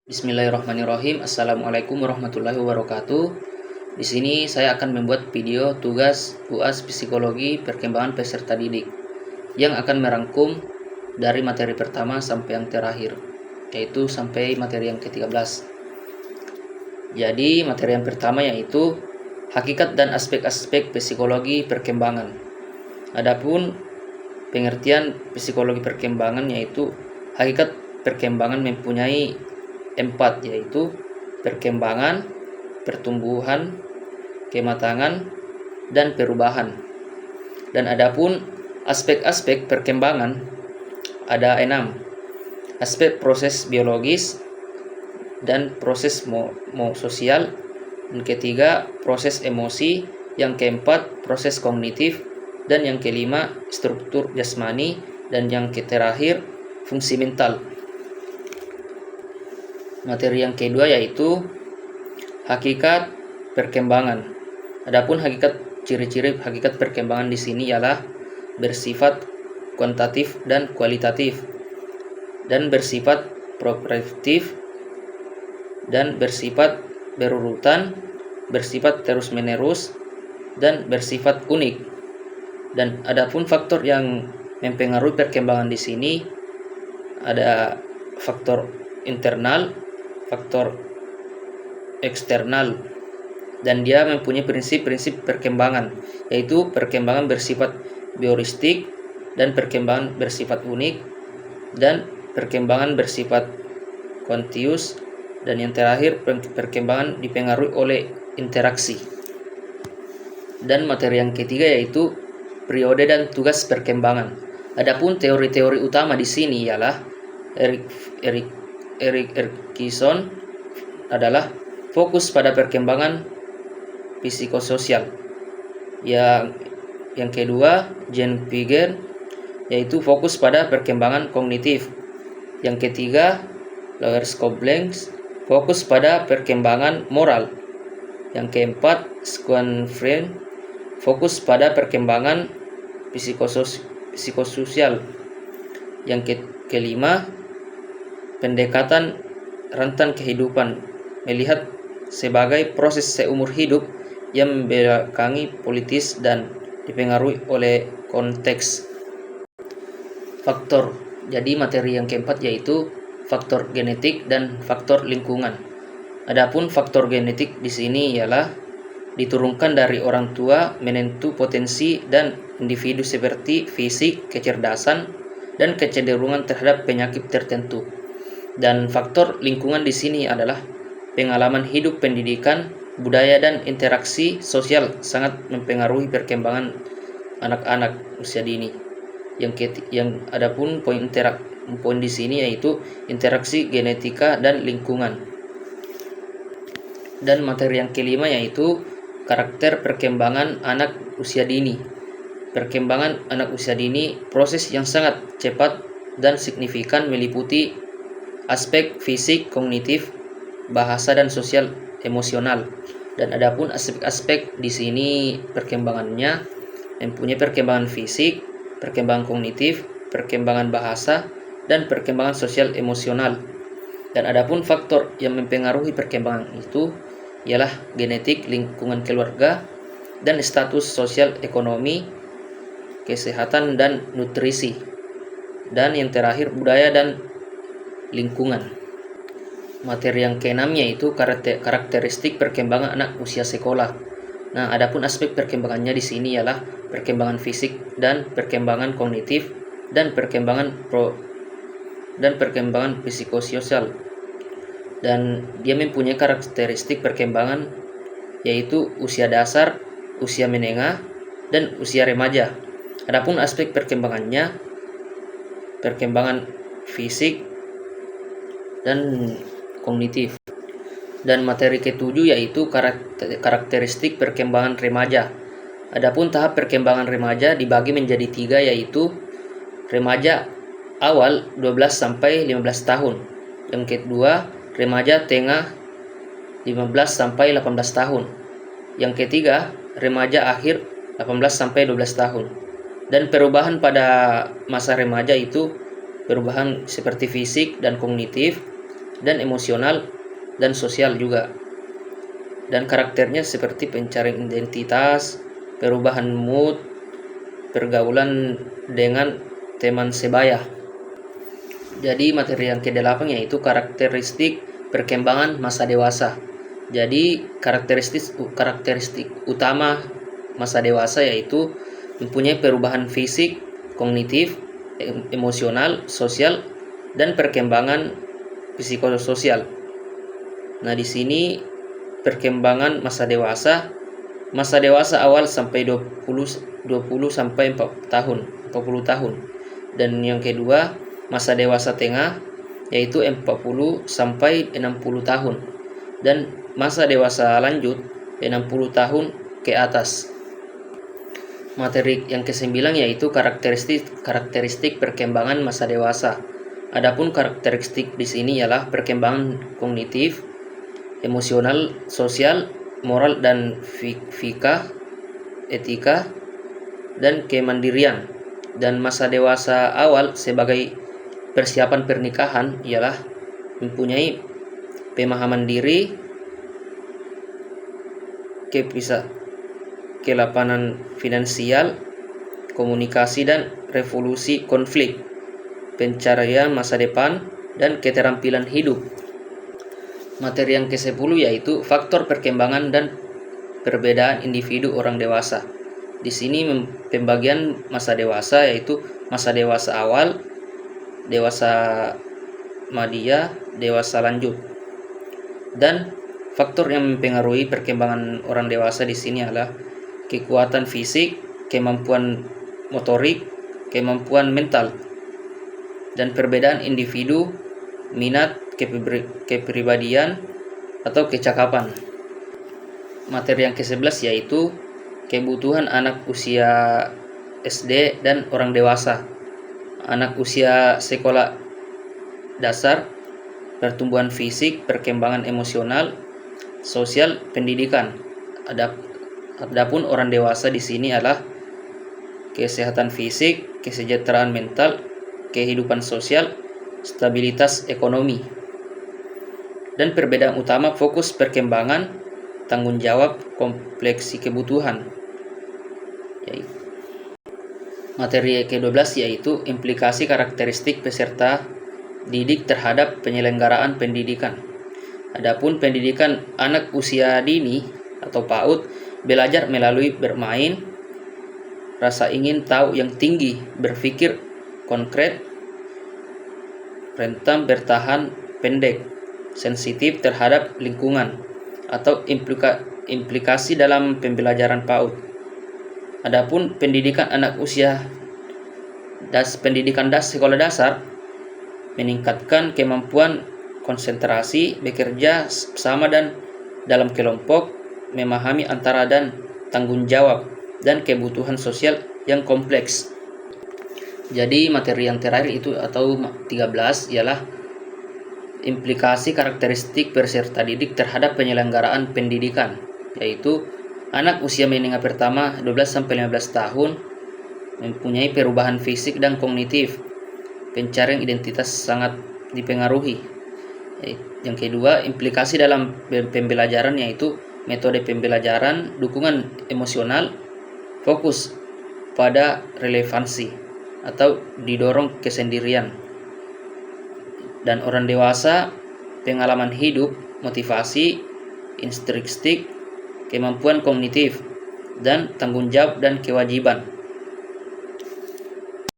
Bismillahirrahmanirrahim. Assalamualaikum warahmatullahi wabarakatuh. Di sini saya akan membuat video tugas UAS Psikologi Perkembangan Peserta Didik yang akan merangkum dari materi pertama sampai yang terakhir, yaitu sampai materi yang ke-13. Jadi materi yang pertama yaitu hakikat dan aspek-aspek psikologi perkembangan. Adapun pengertian psikologi perkembangan yaitu hakikat perkembangan mempunyai 4, yaitu perkembangan, pertumbuhan, kematangan, dan perubahan. Dan adapun aspek-aspek perkembangan ada 6. Aspek proses biologis dan proses sosial. Yang ketiga, proses emosi. Yang keempat, proses kognitif. Dan yang kelima, struktur jasmani. Dan yang terakhir, fungsi mental. Materi yang kedua yaitu hakikat perkembangan. Adapun ciri-ciri hakikat perkembangan di sini ialah bersifat kuantitatif dan kualitatif, dan bersifat progresif, dan bersifat berurutan, bersifat terus-menerus, dan bersifat unik. Dan adapun faktor yang mempengaruhi perkembangan di sini ada faktor internal, faktor eksternal, dan dia mempunyai prinsip-prinsip perkembangan, yaitu perkembangan bersifat bioristik, dan perkembangan bersifat unik, dan perkembangan bersifat kontinuus, dan yang terakhir perkembangan dipengaruhi oleh interaksi. Dan materi yang ketiga yaitu periode dan tugas perkembangan. Adapun teori-teori utama di sini ialah Erik Erikson adalah fokus pada perkembangan psikososial. Yang kedua, Jean Piaget yaitu fokus pada perkembangan kognitif. Yang ketiga, Lawrence Koblentz fokus pada perkembangan moral. Yang keempat, Schoenfeld fokus pada perkembangan psikososial. Yang kelima, pendekatan rentan kehidupan, melihat sebagai proses seumur hidup yang membelakangi politis dan dipengaruhi oleh konteks. Faktor. Jadi materi yang keempat yaitu faktor genetik dan faktor lingkungan. Adapun faktor genetik di sini ialah diturunkan dari orang tua, menentu potensi dan individu seperti fisik, kecerdasan, dan kecenderungan terhadap penyakit tertentu. Dan faktor lingkungan di sini adalah pengalaman hidup, pendidikan, budaya, dan interaksi sosial sangat mempengaruhi perkembangan anak-anak usia dini. Yang adapun poin di sini yaitu interaksi genetika dan lingkungan. Dan materi yang kelima yaitu karakter perkembangan anak usia dini. Perkembangan anak usia dini proses yang sangat cepat dan signifikan, meliputi aspek fisik, kognitif, bahasa, dan sosial emosional. Dan adapun aspek-aspek di sini perkembangannya mempunyai perkembangan fisik, perkembangan kognitif, perkembangan bahasa, dan perkembangan sosial emosional. Dan adapun faktor yang mempengaruhi perkembangan itu ialah genetik, lingkungan keluarga, dan status sosial ekonomi, kesehatan, dan nutrisi. Dan yang terakhir budaya dan lingkungan. Materi yang keenam yaitu karakteristik perkembangan anak usia sekolah. Nah, adapun aspek perkembangannya di sini ialah perkembangan fisik dan perkembangan kognitif dan perkembangan psikososial. Dan dia mempunyai karakteristik perkembangan yaitu usia dasar, usia menengah, dan usia remaja. Adapun aspek perkembangannya perkembangan fisik dan kognitif. Dan materi ketujuh yaitu karakteristik perkembangan remaja. Adapun tahap perkembangan remaja dibagi menjadi 3, yaitu remaja awal 12 sampai 15 tahun. Yang kedua, remaja tengah 15 sampai 18 tahun. Yang ketiga, remaja akhir 18 sampai 12 tahun. Dan perubahan pada masa remaja itu perubahan seperti fisik dan kognitif, dan emosional dan sosial juga. Dan karakternya seperti pencarian identitas, perubahan mood, pergaulan dengan teman sebaya. Jadi materi yang ke-8 yaitu karakteristik perkembangan masa dewasa. Jadi karakteristik utama masa dewasa yaitu mempunyai perubahan fisik, kognitif, emosional, sosial, dan perkembangan psikososial. Nah, di sini perkembangan masa dewasa awal sampai 20 sampai 40 tahun. Dan yang kedua, masa dewasa tengah yaitu 40 sampai 60 tahun. Dan masa dewasa lanjut 60 tahun ke atas. Materi yang ke-9 yaitu karakteristik perkembangan masa dewasa. Adapun karakteristik di sini ialah perkembangan kognitif, emosional, sosial, moral dan fikih, etika, dan kemandirian. Dan masa dewasa awal sebagai persiapan pernikahan ialah mempunyai pemahaman diri, kelapanan finansial, komunikasi dan revolusi konflik, pencarian masa depan, dan keterampilan hidup. Materi yang ke-10 yaitu faktor perkembangan dan perbedaan individu orang dewasa. Di sini pembagian masa dewasa yaitu masa dewasa awal, dewasa madya, dewasa lanjut. Dan faktor yang mempengaruhi perkembangan orang dewasa di sini adalah kekuatan fisik, kemampuan motorik, kemampuan mental, dan perbedaan individu, minat, kepribadian, atau kecakapan. Materi yang ke-11 yaitu kebutuhan anak usia SD dan orang dewasa. Anak usia sekolah dasar, pertumbuhan fisik, perkembangan emosional, sosial, pendidikan. Adapun orang dewasa di sini adalah kesehatan fisik, kesejahteraan mental, kehidupan sosial, stabilitas ekonomi. Dan perbedaan utama fokus perkembangan, tanggung jawab, kompleksi kebutuhan. Materi ke-12 yaitu implikasi karakteristik peserta didik terhadap penyelenggaraan pendidikan. Adapun pendidikan anak usia dini atau PAUD belajar melalui bermain, rasa ingin tahu yang tinggi, berpikir konkret, rentan bertahan pendek, sensitif terhadap lingkungan, atau implikasi dalam pembelajaran PAUD. Adapun pendidikan anak usia sekolah dasar meningkatkan kemampuan konsentrasi, bekerja sama dan dalam kelompok, memahami antara dan tanggung jawab, dan kebutuhan sosial yang kompleks. Jadi materi yang terakhir itu atau 13 ialah implikasi karakteristik peserta didik terhadap penyelenggaraan pendidikan, yaitu anak usia menengah pertama 12-15 tahun mempunyai perubahan fisik dan kognitif. Pencarian identitas sangat dipengaruhi. Yang kedua, implikasi dalam pembelajaran yaitu metode pembelajaran, dukungan emosional, fokus pada relevansi atau didorong kesendirian. Dan orang dewasa, pengalaman hidup, motivasi, instinktif, kemampuan kognitif, dan tanggung jawab dan kewajiban.